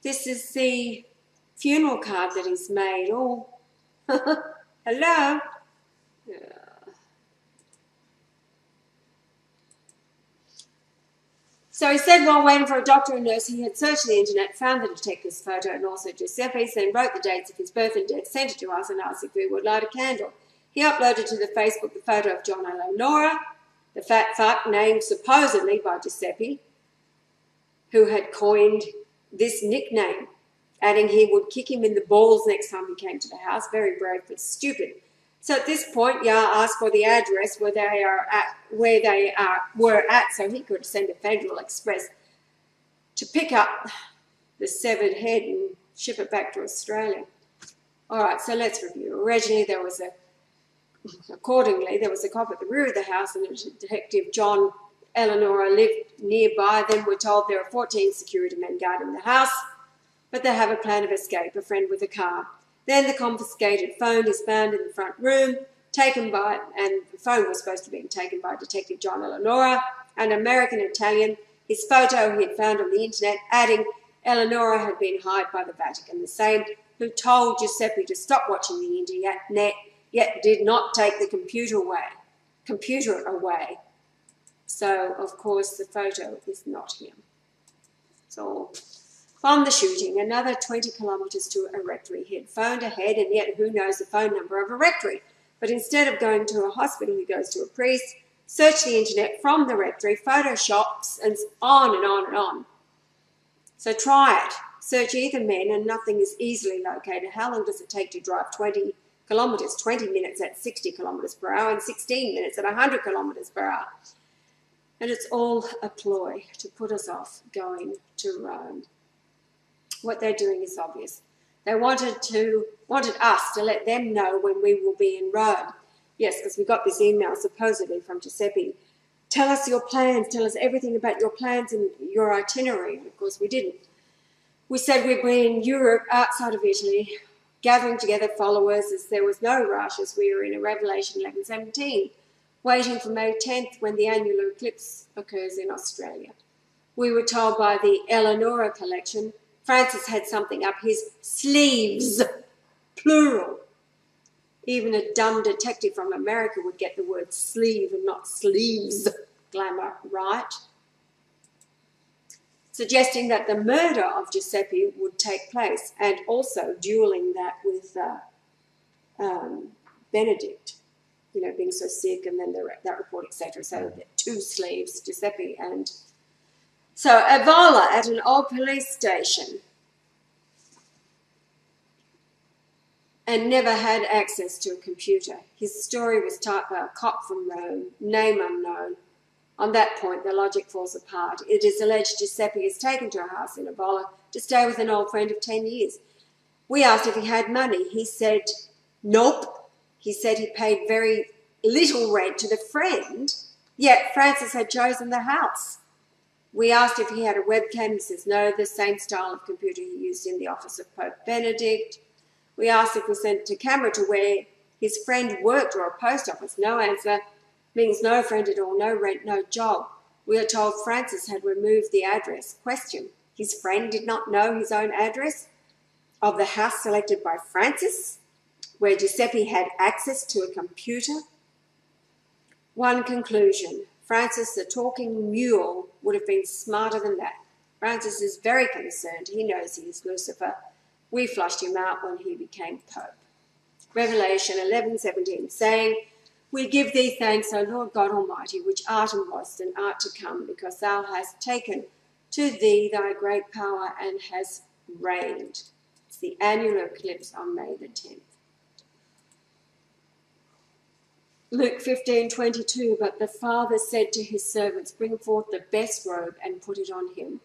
This is the funeral card that he's made. Oh, hello. Yeah. So he said while waiting for a doctor and nurse, he had searched the internet, found the detective's photo and also Giuseppe's, then wrote the dates of his birth and death, sent it to us and asked if we would light a candle. He uploaded to the Facebook the photo of John and Eleonora, the fat fuck named supposedly by Giuseppe, who had coined this nickname, adding he would kick him in the balls next time he came to the house. Very brave but stupid. So at this point, Yah asked for the address where they were at, so he could send a Federal Express to pick up the severed head and ship it back to Australia. All right, so let's review. Accordingly, there was a cop at the rear of the house, and Detective John Eleonora lived nearby. Then we're told there are 14 security men guarding the house, but they have a plan of escape, a friend with a car. Then the confiscated phone is found in the front room, and the phone was supposed to be taken by Detective John Eleonora, an American Italian. His photo he had found on the internet, adding Eleonora had been hired by the Vatican, the same who told Giuseppe to stop watching the internet, yet did not take the computer away. So, of course, the photo is not him. So, from the shooting, another 20 kilometres to a rectory. He had phoned ahead, and yet who knows the phone number of a rectory? But instead of going to a hospital, he goes to a priest, search the internet from the rectory, photoshops, and on and on and on. So try it. Search either men, and nothing is easily located. How long does it take to drive 20 kilometres? 20 minutes at 60 kilometres per hour, and 16 minutes at 100 kilometres per hour. And it's all a ploy to put us off going to Rome. What they're doing is obvious. They wanted us to let them know when we will be in Rome. Yes, because we got this email supposedly from Giuseppe. Tell us your plans. Tell us everything about your plans and your itinerary. And of course, we didn't. We said we'd be in Europe, outside of Italy, gathering together followers as there was no rush, as we were in a Revelation 11:17, waiting for May 10th when the annular eclipse occurs in Australia. We were told by the Eleonora collection Francis had something up his sleeves, plural. Even a dumb detective from America would get the word sleeve and not sleeves, glamour, right? Suggesting that the murder of Giuseppe would take place, and also dueling that with Benedict, being so sick, and then that report, etc. So two sleeves, Giuseppe and... So, Evola at an old police station, and never had access to a computer. His story was typed by a cop from Rome, name unknown. On that point, the logic falls apart. It is alleged Giuseppe is taken to a house in Evola to stay with an old friend of 10 years. We asked if he had money. He said, nope. He said he paid very little rent to the friend, yet Francis had chosen the house. We asked if he had a webcam. He says no, the same style of computer he used in the office of Pope Benedict. We asked if we sent a camera to where his friend worked or a post office. No answer. Means no friend at all, no rent, no job. We are told Francis had removed the address. Question, his friend did not know his own address of the house selected by Francis, where Giuseppe had access to a computer? One conclusion, Francis, the talking mule, would have been smarter than that. Francis is very concerned. He knows he is Lucifer. We flushed him out when he became Pope. Revelation 11:17, saying, we give thee thanks, O Lord God Almighty, which art and wast and art to come, because thou hast taken to thee thy great power and hast reigned. It's the annular eclipse on May the 10th. Luke 15:22, but the Father said to his servants, bring forth the best robe and put it on him,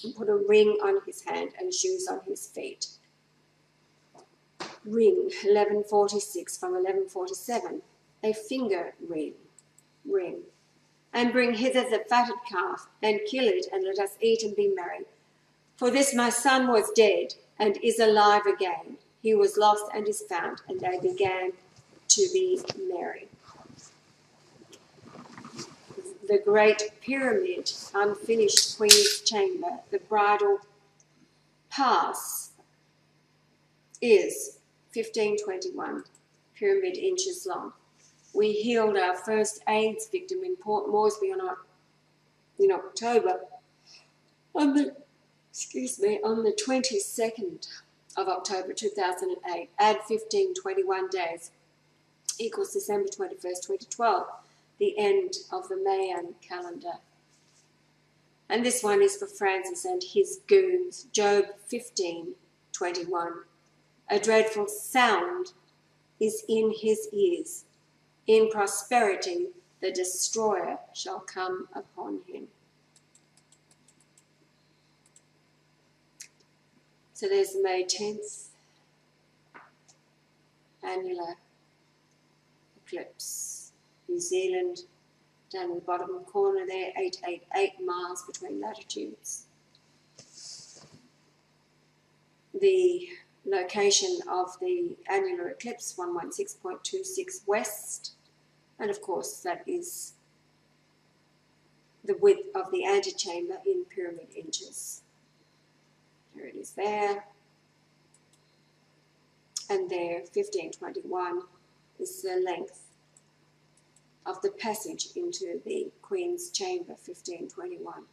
and put a ring on his hand and shoes on his feet. Ring, 11:46 from 11:47, a finger ring. And bring hither the fatted calf, and kill it, and let us eat and be merry. For this my son was dead, and is alive again. He was lost and is found, and they began to be merry. The great pyramid, unfinished Queen's Chamber, the bridal pass is 1521 pyramid inches long. We healed our first AIDS victim in Port Moresby in October on the 22nd of October 2008. Add 1521 days equals December 21st, 2012, the end of the Mayan calendar. And this one is for Francis and his goons. Job 15:21. A dreadful sound is in his ears. In prosperity the destroyer shall come upon him. So there's the May 10th annular eclipse. New Zealand, down in the bottom corner there, 888 miles between latitudes. The location of the annular eclipse, 116.26 west, and of course that is the width of the antechamber in pyramid inches. There it is there. And there, 1521, is the length of the passage into the Queen's Chamber, 1521.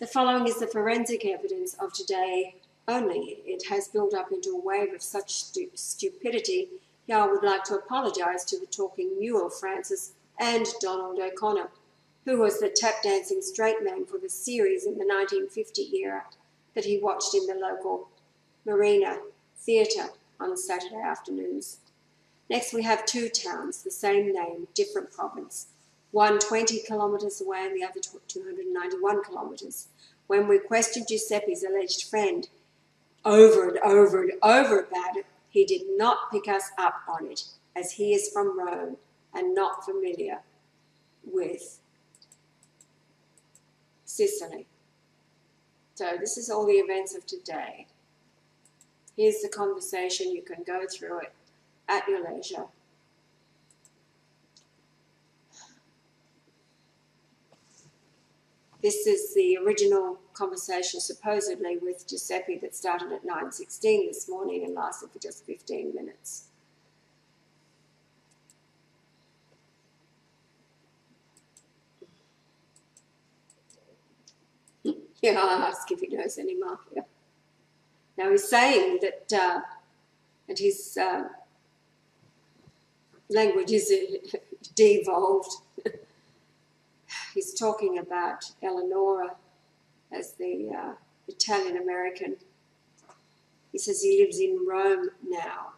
The following is the forensic evidence of today only. It has built up into a wave of such stupidity, I would like to apologise to the talking mule, Francis, and Donald O'Connor, who was the tap-dancing straight man for the series in the 1950 era that he watched in the local Marina Theatre on Saturday afternoons. Next we have two towns, the same name, different province, one 20 kilometres away and the other 291 kilometres. When we questioned Giuseppe's alleged friend over and over and over about it, he did not pick us up on it, as he is from Rome and not familiar with Sicily. So this is all the events of today. Here's the conversation. You can go through it at your leisure. This is the original conversation supposedly with Giuseppe that started at 9:16 this morning and lasted for just 15 minutes. Yeah, I'll ask if he knows any mafia. Now he's saying that and his language is devolved. He's talking about Eleonora as the Italian-American. He says he lives in Rome now.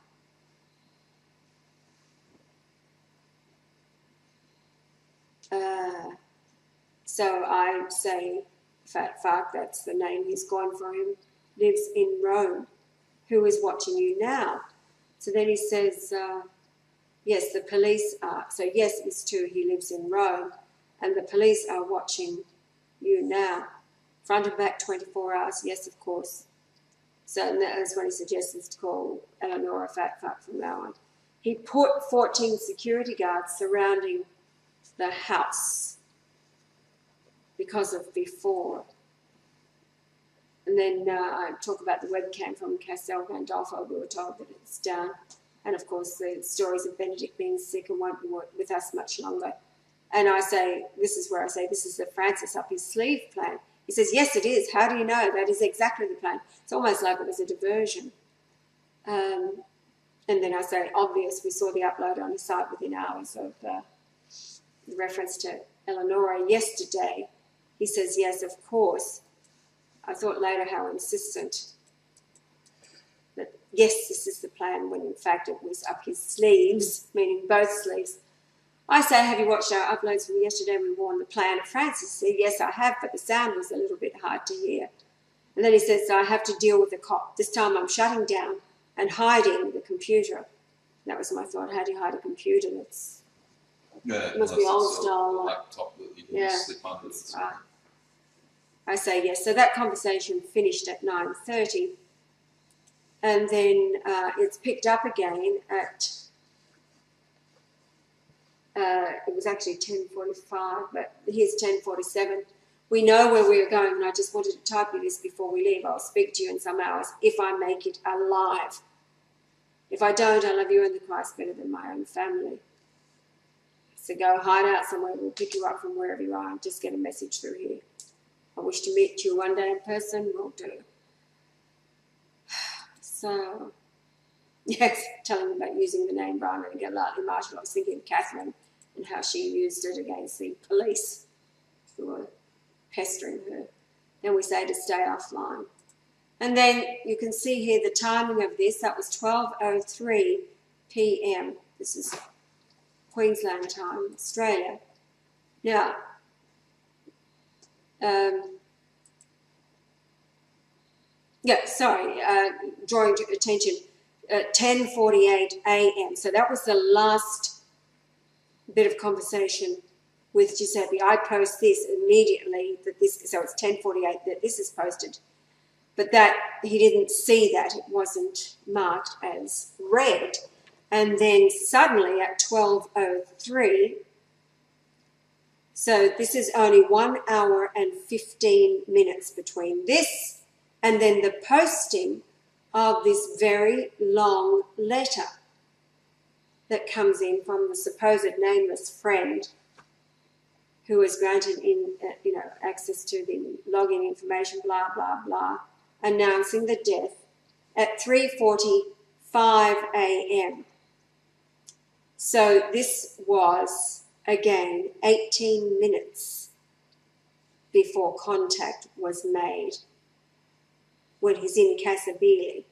So I say, fat fuck, that's the name he's gone for him, lives in Rome. Who is watching you now? So then he says, yes, the police are. So yes, it's true, he lives in Rome, and the police are watching you now. Front and back 24 hours, yes, of course. So that's when he suggests us to call Eleonora fat fuck from now on. He put 14 security guards surrounding the house because of before. And then I talk about the webcam from Castel Gandolfo. We were told that it's down. And of course the stories of Benedict being sick and won't be with us much longer. And I say, this is where I say, this is the Francis up his sleeve plan. He says, yes, it is. How do you know? That is exactly the plan. It's almost like it was a diversion. And then I say, obvious, we saw the upload on his site within hours of the reference to Eleonora yesterday. He says, yes, of course. I thought later how insistent that, yes, this is the plan, when in fact it was up his sleeves, meaning both sleeves. I say, have you watched our uploads from yesterday? We warned the plan of Francis. He said, yes, I have, but the sound was a little bit hard to hear. And then he says, so I have to deal with the cop. This time I'm shutting down and hiding the computer. That was my thought. How do you hide a computer? It must be old style. Laptop that you can slip under. Right. I say yes. So that conversation finished at 9:30. And then it's picked up again at... it was actually 10:45, but here's 10:47. We know where we are going, and I just wanted to type you this before we leave. I'll speak to you in some hours if I make it alive. If I don't, I love you and the Christ better than my own family. So go hide out somewhere. We'll pick you up from wherever you are and just get a message through here. I wish to meet you one day in person. Will do. So, yes, telling them about using the name Brian and get lightly martial. I was thinking of Catherine and how she used it against the police who were pestering her. Then we say to stay offline. And then you can see here the timing of this. That was 12:03 p.m. This is Queensland time, Australia. Now, drawing attention, 10:48 a.m. So that was the last bit of conversation with Giuseppe. I post this immediately, so it's 10:48 that this is posted, but that he didn't see that. It wasn't marked as read. And then suddenly at 12:03, so this is only 1 hour and 15 minutes between this and then the posting of this very long letter that comes in from the supposed nameless friend who was granted access to the login information, blah, blah, blah, announcing the death at 3:45 a.m. So this was, again, 18 minutes before contact was made when he's in Casabili.